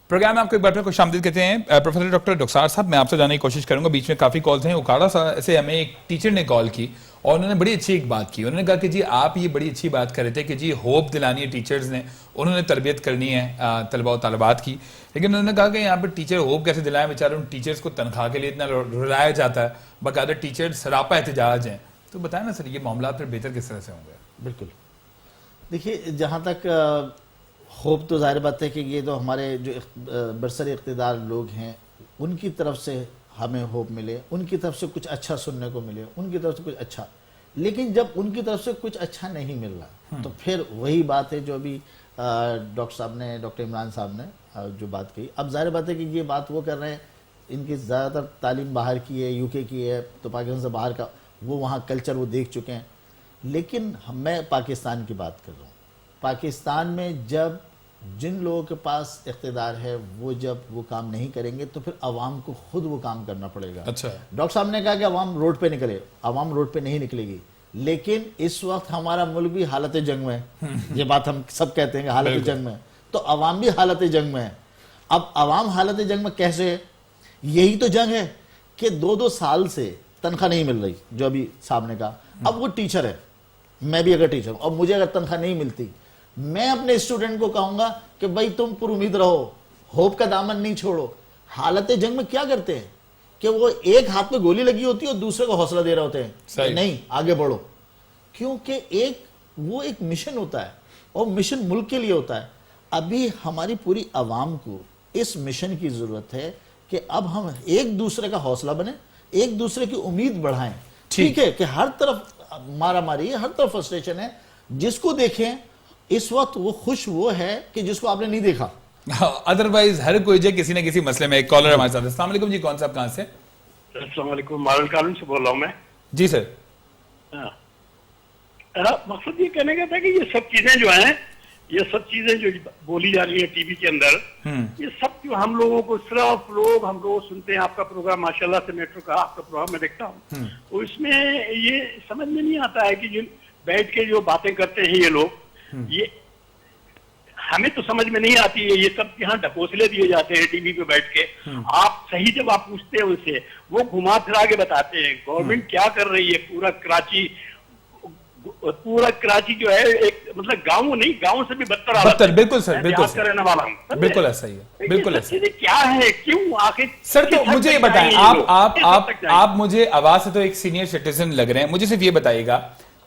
Programme میں آپ کو ایک بار پھر خوش آمدید کہتے ہیں. پروفیسر ڈاکٹر رخسار صاحب, میں آپ سے جاننے کی کوشش کروں گا, بیچ میں کافی کالز ہیں. اکاڑا سے ہمیں ایک ٹیچر نے کال کی اور انہوں نے بڑی اچھی ایک بات کی. انہوں نے کہا کہ جی آپ یہ بڑی اچھی بات کر رہے تھے کہ جی ہوپ دلانی ہے ٹیچرز نے, انہوں نے تربیت کرنی ہے طلباء و طالبات کی, لیکن انہوں نے کہا کہ یہاں پر ٹیچر ہوپ کیسے دلائیں, بیچارے ان ٹیچرز کو تنخواہ کے لیے اتنا رلایا جاتا ہے, باقاعدہ ٹیچر سراپا احتجاج ہیں. تو بتائیں نا سر, یہ معاملات پھر بہتر کس طرح سے ہوں گے؟ بالکل, دیکھیے جہاں تک ہوپ تو ظاہر بات ہے کہ یہ تو ہمارے جو برسر اقتدار لوگ ہیں ان کی طرف سے ہمیں ہوپ ملے, ان کی طرف سے کچھ اچھا سننے کو ملے, ان کی طرف سے کچھ اچھا. لیکن جب ان کی طرف سے کچھ اچھا نہیں مل رہا تو پھر وہی بات ہے جو ابھی ڈاکٹر عمران صاحب نے جو بات کہی. اب ظاہر بات ہے کہ یہ بات وہ کر رہے ہیں, ان کی زیادہ تر تعلیم باہر کی ہے, یو کے کی ہے, تو پاکستان سے باہر کا وہ وہاں کلچر وہ دیکھ چکے ہیں. لیکن میں پاکستان کی بات کر رہا ہوں. پاکستان میں جب جن لوگوں کے پاس اقتدار ہے وہ جب وہ کام نہیں کریں گے تو پھر عوام کو خود وہ کام کرنا پڑے گا. اچھا, ڈاکٹر صاحب نے کہا کہ عوام روڈ پہ نکلے, عوام روڈ پہ نہیں نکلے گی, لیکن اس وقت ہمارا ملک بھی حالت جنگ میں ہے. یہ بات ہم سب کہتے ہیں کہ حالت جنگ میں ہے, تو عوام بھی حالت جنگ میں ہے. اب عوام حالت جنگ میں کیسے ہے؟ یہی تو جنگ ہے کہ 2 سال سے تنخواہ نہیں مل رہی, جو ابھی صاحب نے کہا. اب وہ ٹیچر ہے, میں بھی اگر ٹیچر ہوں اور مجھے اگر تنخواہ نہیں ملتی, میں اپنے اسٹوڈنٹ کو کہوں گا کہ بھائی تم پر امید رہو, ہوپ کا دامن نہیں چھوڑو. حالت جنگ میں کیا کرتے ہیں کہ وہ ایک ہاتھ میں گولی لگی ہوتی ہے اور دوسرے کو حوصلہ دے رہے ہوتے ہیں کہ نہیں آگے بڑھو, کیونکہ وہ ایک مشن ہوتا ہے اور مشن ملک کے لیے ہوتا ہے. ابھی ہماری پوری عوام کو اس مشن کی ضرورت ہے کہ اب ہم ایک دوسرے کا حوصلہ بنیں, ایک دوسرے کی امید بڑھائیں. ٹھیک ہے کہ ہر طرف مارا ماری ہے, ہر طرف فرسٹریشن ہے, جس کو دیکھیں اس وقت وہ خوش وہ ہے کہ جس کو آپ نے نہیں دیکھا. ادروائز ہر کوئی جو کسی نہ کسی مسئلے میں. ایک کالر ہمارے ساتھ. السلام علیکم جی, کون صاحب کہاں سے؟ السلام علیکم, مارل کالون سے بول رہا ہوں میں. جی سر. مقصد یہ کہنے کا تھا کہ یہ سب چیزیں جو ہیں, یہ سب چیزیں جو بولی جا رہی ہیں ٹی وی کے اندر, یہ سب جو ہم لوگوں کو صرف ہم لوگ سنتے ہیں. آپ کا پروگرام ماشاءاللہ سے میٹرو کا آپ کا پروگرام میں دیکھتا ہوں, تو اس میں یہ سمجھ میں نہیں آتا ہے کہ بیٹھ کے جو باتیں کرتے ہیں یہ لوگ, یہ ہمیں تو سمجھ میں نہیں آتی ہے. یہ سب یہاں ڈھکوسلے دیے جاتے ہیں ٹی وی پہ بیٹھ کے. آپ صحیح جب آپ پوچھتے ہیں ان سے, وہ گھما پھرا کے بتاتے ہیں گورنمنٹ کیا کر رہی ہے. پورا کراچی جو ہے ایک مطلب گاؤں نہیں, گاؤں سے بھی بدتر. بالکل سر, بالکل سر, رہنے والا ہوں. بالکل ایسا ہی ہے, بالکل ایسا ہی. کیا ہے, کیوں آخر سر تو مجھے یہ بتائیں, آپ مجھے آواز سے تو ایک سینئر سٹیزن لگ رہے ہیں, مجھے صرف یہ بتائیے گا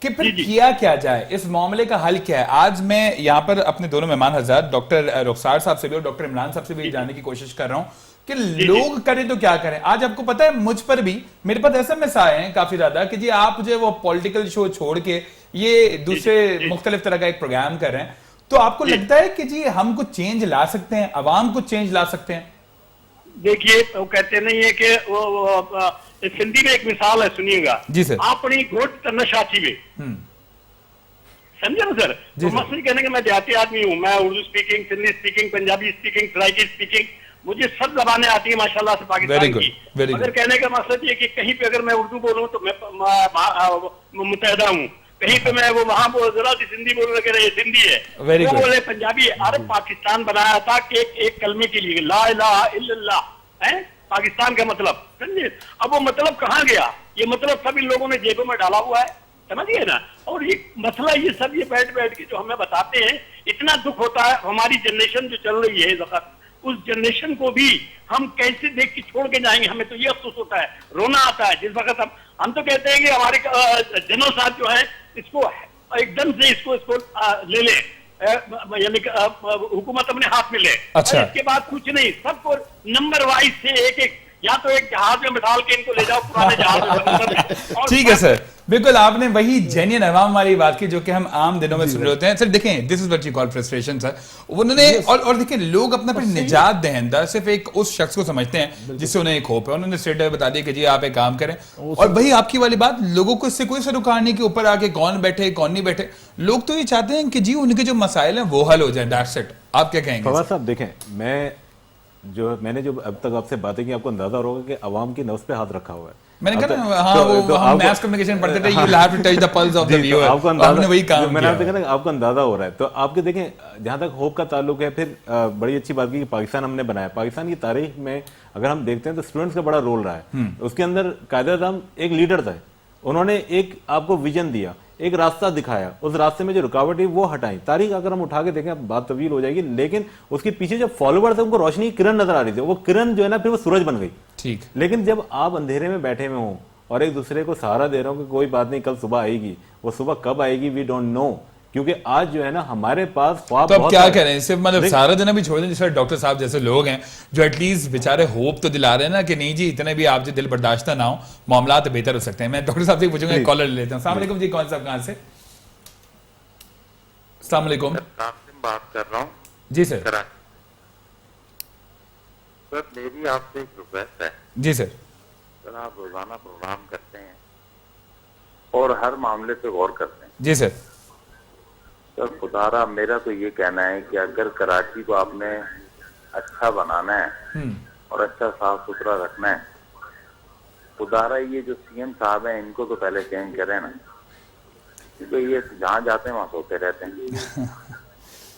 کہ پھر کیا جائے, اس معاملے کا حل کیا ہے؟ آج میں یہاں پر اپنے دونوں مہمان حضرات ڈاکٹر رخسار صاحب سے بھی اور ڈاکٹر عمران صاحب سے بھی جاننے کی کوشش کر رہا ہوں کہ لوگ کریں تو کیا کریں. آج آپ کو پتہ ہے مجھ پر بھی میرے پاس ایسے میں آئے ہیں کافی زیادہ کہ جی آپ جو وہ پولیٹیکل شو چھوڑ کے یہ دوسرے مختلف طرح کا ایک پروگرام کر رہے ہیں, تو آپ کو لگتا ہے کہ جی ہم کچھ چینج لا سکتے ہیں, عوام کچھ چینج لا سکتے ہیں؟ دیکھیے وہ کہتے نہیں ہے کہ سندھی میں ایک مثال ہے, سنیے گا. جی سر. اپنی گھوٹ نشاچی میں, سمجھے نا سر. مسئلہ کہنے کہ میں دیہاتی آدمی ہوں, میں Urdu speaking, Sindhi speaking, Punjabi speaking, Saraiki speaking, مجھے سب زبانیں آتی ہیں ماشاءاللہ سے پاکستان کی. اگر کہنے کا مقصد یہ کہ کہیں پہ اگر میں اردو بولوں تو میں متحدہ ہوں, کہیں پہ میں وہ وہاں ذرا سی سندھی بولنے کے یہ سندھی ہے, وہ بولے پنجابی. عرب پاکستان بنایا تھا کہ ایک کلمے کے لیے, لا الہ الا اللہ ہے پاکستان کا مطلب, سمجھے. اب وہ مطلب کہاں گیا؟ یہ مطلب سب ان لوگوں نے جیبوں میں ڈالا ہوا ہے, سمجھیے نا. اور یہ مسئلہ یہ سب یہ بیٹھ کے جو ہمیں بتاتے ہیں, اتنا دکھ ہوتا ہے. ہماری جنریشن جو چل رہی ہے اس وقت, اس جنریشن کو بھی ہم کیسے دیکھ کے چھوڑ کے جائیں گے؟ ہمیں تو یہ افسوس ہوتا ہے, رونا آتا ہے. جس وقت ہم تو کہتے ہیں کہ ہمارے جنوں صاحب جو ہے اس کو ایک دم سے اس کو لے لیں, یعنی حکومت اپنے ہاتھ میں لے. اچھا. اس کے بعد کچھ نہیں, سب کو نمبر وائز سے ایک یا تو ایک جہاز میں بٹھال کے ان کو لے جاؤ پرانے جہاز میں. ٹھیک ہے سر, بالکل آپ نے وہی جینین عوام والی بات کی جو کہ ہم عام دنوں میں سن رہے ہوتے ہیں. سر دیکھیں, this is what you call frustration sir. انہوں نے اور دیکھیں لوگ اپنا پھر نجات دہندہ صرف ایک اس شخص کو سمجھتے ہیں جس سے انہیں ایک ہوپ ہے. انہوں نے اسٹریٹ بتا دیا کہ جی آپ ایک کام کریں, اور وہی آپ کی والی بات, لوگوں کو اس سے کوئی سروکار نہیں کہ اوپر آ کے کون بیٹھے کون نہیں بیٹھے. لوگ تو یہ چاہتے ہیں کہ جی ان کے جو مسائل ہیں وہ حل ہو جائیں, دیٹس اٹ. آپ کیا کہیں گے؟ فواد صاحب دیکھیں, میں جو میں نے جو اب تک آپ سے باتیں کی، آپ کو اندازہ ہو رہا ہوگا کہ عوام کی نفس پہ ہاتھ رکھا ہوا ہے. میں نے کہا نا ہاں وہ ہم میس کمیونیکیشن پڑھتے تھے, you will have to touch the pulse of the viewer. آپ نے وہی کام میں نے کیا. دیکھا نا آپ کو اندازہ ہو رہا ہے. تو آپ کے دیکھیں جہاں تک ہوپ کا تعلق ہے, پھر بڑی اچھی بات کی کہ پاکستان ہم نے بنایا. پاکستان کی تاریخ میں اگر ہم دیکھتے ہیں تو اسٹوڈنٹس کا بڑا رول رہا ہے. اس کے اندر قائد اعظم ایک لیڈر تھے, انہوں نے ایک آپ کو ویژن دیا, ایک راستہ دکھایا, اس راستے میں جو رکاوٹ ہے وہ ہٹائیں. تاریخ اگر ہم اٹھا کے دیکھیں بات طویل ہو جائے گی, لیکن اس کے پیچھے جو فالوور تھے ان کو روشنی کی کرن نظر آ رہی تھی, وہ کرن جو ہے نا پھر وہ سورج بن گئی. ٹھیک. لیکن جب آپ اندھیرے میں بیٹھے ہوئے ہوں اور ایک دوسرے کو سہارا دے رہا ہوں کہ کوئی بات نہیں کل صبح آئے گی, وہ صبح کب آئے گی وی ڈونٹ نو, کیونکہ آج جو ہے نا ہمارے پاس خواب تو اب بہت کیا سارے کریں, صرف مطلب سارا دن بھی چھوڑ دیں. جیسے ڈاکٹر صاحب جیسے لوگ ہیں جو ایٹ لیسٹ بیچارے ہوپ تو دلا رہے ہیں نا کہ نہیں جی اتنے بھی آپ جو دل برداشتہ نہ ہو, معاملات بہتر ہو سکتے ہیں. میں ڈاکٹر صاحب سے پوچھوں گا, کالر لے لیتا ہوں. السلام علیکم جی, کون صاحب کہاں سے؟ السلام علیکم. بات کر رہا ہوں جی سر. سر میری آپ سے ایک ریکویسٹ ہے. جی سر. سر آپ روزانہ پروگرام کرتے ہیں اور ہر معاملے پہ غور کرتے ہیں. جی سر. سر خدارا میرا تو یہ کہنا ہے کہ اگر کراچی کو آپ نے اچھا بنانا ہے اور اچھا صاف ستھرا رکھنا ہے, خدارا یہ جو سی ایم صاحب ہیں ان کو تو پہلے چینج کریں نا, کیونکہ یہ جہاں جاتے ہیں وہاں سوتے رہتے ہیں.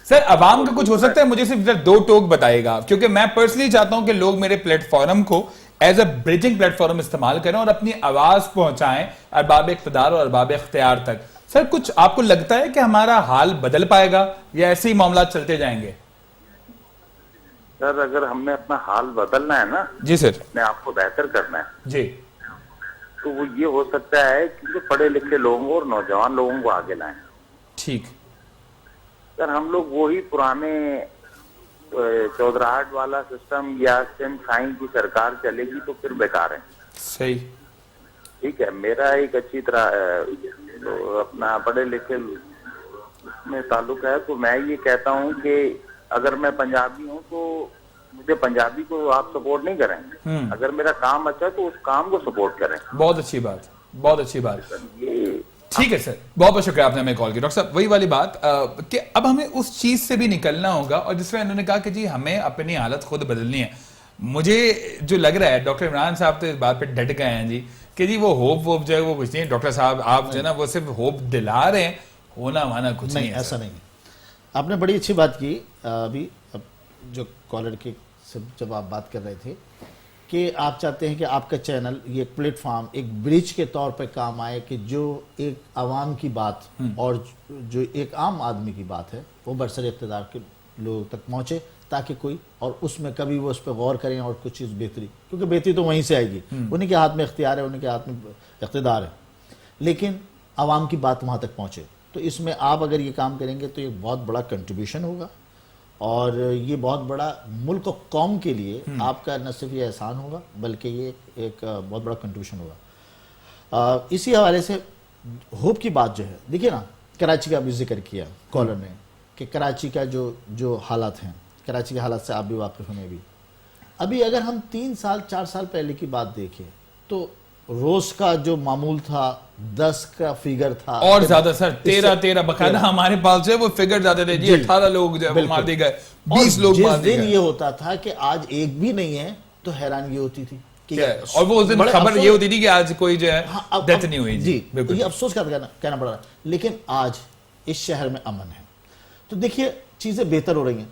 سر عوام کا کچھ ہو سکتا ہے, مجھے صرف 2 ٹوک بتائے گا, کیونکہ میں پرسنلی چاہتا ہوں کہ لوگ میرے پلیٹ فارم کو as a bridging plate form استعمال کریں اور اپنی آواز پہنچائیں ارباب اقتدار اور ارباب اختیار تک. سر کچھ آپ کو لگتا ہے کہ ہمارا حال بدل پائے گا یا ایسے ہی معاملات چلتے جائیں گے؟ سر اگر ہم نے اپنا حال بدلنا ہے نا, جی سر, اپنے آپ کو بہتر کرنا ہے, جی, تو وہ یہ ہو سکتا ہے کہ پڑھے لکھے لوگوں اور نوجوان لوگوں کو آگے لائیں. ٹھیک. سر ہم لوگ وہی پرانے چودراہٹ والا سسٹم یا سیم سائن کی سرکار چلے گی تو پھر بیکار ہے. صحیح. ٹھیک ہے, میرا ایک اچھی طرح اپنا پڑھے لکھے میں تعلق ہے, تو میں یہ کہتا ہوں کہ اگر میں پنجابی ہوں تو مجھے پنجابی کو آپ سپورٹ نہیں کریں, اگر میرا کام اچھا تو اس کام کو سپورٹ کریں. بہت اچھی بات, بہت اچھی بات. ٹھیک ہے سر, بہت بہت شکریہ آپ نے ہمیں کال کیا. ڈاکٹر صاحب وہی والی بات کہ اب ہمیں اس چیز سے بھی نکلنا ہوگا, اور جس میں انہوں نے کہا کہ جی ہمیں اپنی حالت خود بدلنی ہے. مجھے جو لگ رہا ہے ڈاکٹر عمران صاحب تو اس بات پہ ڈٹ گئے ہیں جی کہ جی وہ ہوپ جو ہے وہ کچھ نہیں. ڈاکٹر صاحب آپ جو ہے نا وہ صرف ہوپ دلا رہے ہیں, ہونا مانا کچھ نہیں. ایسا نہیں. آپ نے بڑی اچھی بات کی ابھی جو کالر کے جب آپ بات کر رہے تھے کہ آپ چاہتے ہیں کہ آپ کا چینل یہ ایک پلیٹ فارم ایک برج کے طور پہ کام آئے کہ جو ایک عوام کی بات اور جو ایک عام آدمی کی بات ہے وہ برسر اقتدار کے لوگوں تک پہنچے, تاکہ کوئی اور اس میں کبھی وہ اس پہ غور کریں اور کچھ چیز بہتری, کیونکہ بہتری تو وہیں سے آئے گی. انہیں کے ہاتھ میں اختیار ہے, انہیں کے ہاتھ میں اقتدار ہے, لیکن عوام کی بات وہاں تک پہنچے. تو اس میں آپ اگر یہ کام کریں گے تو یہ بہت بڑا کنٹریبیوشن ہوگا, اور یہ بہت بڑا ملک و قوم کے لیے آپ کا نہ صرف یہ احسان ہوگا بلکہ یہ ایک بہت بڑا کنٹریبیوشن ہوگا. اسی حوالے سے ہوپ کی بات جو ہے, دیکھیے نا کراچی کا بھی ذکر کیا کالر نے کہ کراچی کا جو حالات ہیں, کراچی کے حالات سے آپ بھی واقف ہیں. ابھی اگر ہم 3 سال 4 سال پہلے کی بات دیکھیں تو روز کا جو معمول تھا 10 کا فیگر تھا, اور زیادہ سر 13 باقاعدہ ہمارے پاس جو ہے وہ فیگر زیادہ تھے جی. 18 لوگ جو ہے وہ مار دیے گئے, 20 لوگ مار دیے گئے. یہ ہوتا تھا کہ آج ایک بھی نہیں ہے تو حیرانگی ہوتی تھی, اور وہ اس دن خبر یہ ہوتی تھی کہ آج کوئی جو ہے ڈیتھ نہیں ہوئی. جی یہ افسوس کا کہنا پڑ رہا ہے, لیکن آج اس شہر میں امن ہے. تو دیکھیے چیزیں بہتر ہو رہی ہیں.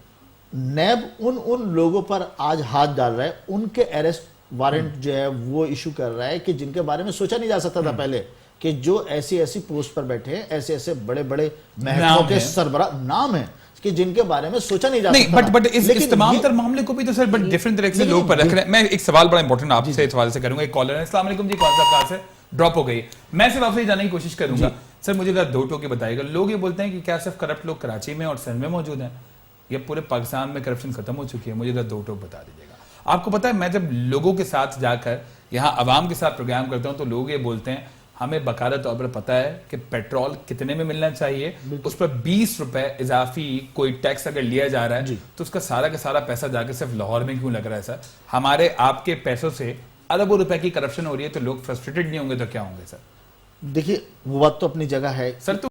نیب ان لوگوں پر آج ہاتھ ڈال رہا ہے, ان کے اریسٹ وارنٹ جو ہے وہ ایشو کر رہا ہے کہ جن کے بارے میں سوچا نہیں جا سکتا تھا پہلے, کہ جو ایسی پوسٹ پر بیٹھے ہیں, ایسے بڑے محکموں کے سربراہ نام ہیں کہ جن کے بارے میں سوچا نہیں جا سکتا. بٹ اس تمام تر معاملے کو بھی تو سر بٹ ڈیفرنٹ طریقے سے لوگ پر رکھ رہے ہیں. میں ایک سوال بڑا امپورٹنٹ آپ سے اس حوالے سے کروں گا. ایک کالر ہے, السلام علیکم جی, کون صاحب کہاں سے ڈراپ ہو گئی. میں صرف آپ سے جاننے کی کوشش کروں گا سر, مجھے ذرا 2 ٹوکے بتائیے گا. لوگ یہ بولتے ہیں کہ کیا صرف کرپٹ لوگ کراچی میں اور سندھ میں موجود ہیں یا پورے پاکستان میں کرپشن ختم ہو چکی ہے؟ مجھے ذرا 2 ٹوک بتا دیجیے گا. آپ کو پتا ہے میں جب لوگوں کے ساتھ جا کر یہاں عوام کے ساتھ پروگرام کرتا ہوں تو لوگ یہ بولتے ہیں ہمیں باقاعدہ طور پر پتا ہے کہ پیٹرول کتنے میں ملنا چاہیے, اس پر 20 روپے اضافی کوئی ٹیکس اگر لیا جا رہا ہے تو اس کا سارا پیسہ جا کے صرف لاہور میں کیوں لگ رہا ہے؟ سر ہمارے آپ کے پیسوں سے اربوں روپے کی کرپشن ہو رہی ہے, تو لوگ فرسٹریٹڈ نہیں ہوں گے تو کیا ہوں گے؟ سر دیکھیے وہ بات تو اپنی جگہ ہے سر. تو